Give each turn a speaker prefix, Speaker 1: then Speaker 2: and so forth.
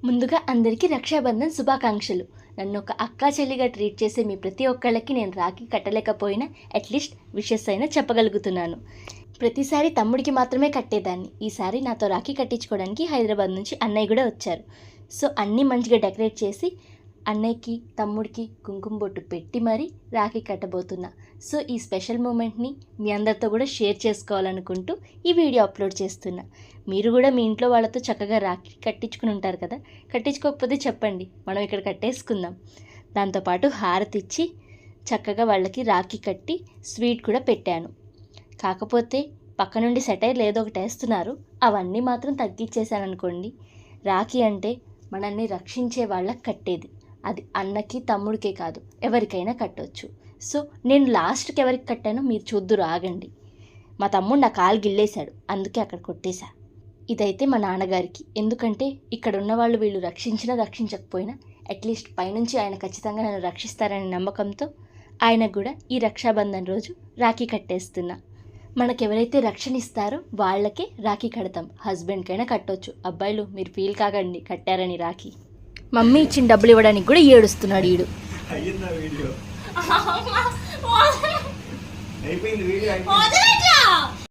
Speaker 1: ముందుగా అందరికీ రక్షాబంధన్ శుభాకాంక్షలు. నన్ను ఒక అక్కా చెల్లిగా ట్రీట్ చేసే మీ ప్రతి ఒక్కళ్ళకి నేను రాఖీ కట్టలేకపోయినా అట్లీస్ట్ విషెస్ అయినా చెప్పగలుగుతున్నాను. ప్రతిసారి తమ్ముడికి మాత్రమే కట్టేదాన్ని. ఈసారి నాతో రాఖీ కట్టించుకోవడానికి హైదరాబాద్ నుంచి అన్నయ్య కూడా వచ్చారు. సో అన్నీ మంచిగా డెకరేట్ చేసి అన్నయ్యకి తమ్ముడికి కుంకుమ బొట్టు పెట్టి మరీ రాఖీ కట్టబోతున్నా. సో ఈ స్పెషల్ మూమెంట్ని మీ అందరితో కూడా షేర్ చేసుకోవాలనుకుంటూ ఈ వీడియో అప్లోడ్ చేస్తున్నా. మీరు కూడా మీ ఇంట్లో వాళ్ళతో చక్కగా రాఖీ కట్టించుకుని ఉంటారు కదా, కట్టించుకోకపోతే చెప్పండి, మనం ఇక్కడ కట్టేసుకుందాం. దాంతోపాటు హారతి ఇచ్చి చక్కగా వాళ్ళకి రాఖీ కట్టి స్వీట్ కూడా పెట్టాను. కాకపోతే పక్క నుండి సెటైర్లు ఏదో ఒకటి వేస్తున్నారు, అవన్నీ మాత్రం తగ్గించేశాను అనుకోండి. రాఖీ అంటే మనల్ని రక్షించే వాళ్ళకి కట్టేది. అది అన్నకి తమ్ముడికే కాదు, ఎవరికైనా కట్టవచ్చు. సో నేను లాస్ట్కి ఎవరికి కట్టానో మీరు చూద్దురు, ఆగండి. మా తమ్ముడు నా కాలు గిల్లేశాడు, అందుకే అక్కడ కొట్టేశా. ఇదైతే మా నాన్నగారికి. ఎందుకంటే ఇక్కడ ఉన్న వాళ్ళు వీళ్ళు రక్షించినా రక్షించకపోయినా అట్లీస్ట్ పైనుంచి ఆయన ఖచ్చితంగా నన్ను రక్షిస్తారనే నమ్మకంతో ఆయనకు కూడా ఈ రక్షాబంధన్ రోజు రాఖీ కట్టేస్తున్నా. మనకెవరైతే రక్షణ ఇస్తారో వాళ్ళకే రాఖీ కడతాం. హస్బెండ్కైనా కట్టవచ్చు. అబ్బాయిలు మీరు ఫీల్ కాకండి కట్టారని రాఖీ. మమ్మీ ఇచ్చిన డబ్బులు ఇవ్వడానికి కూడా ఏడుస్తున్నాడు ఈడు.
Speaker 2: అయిపోయింది వీడియో.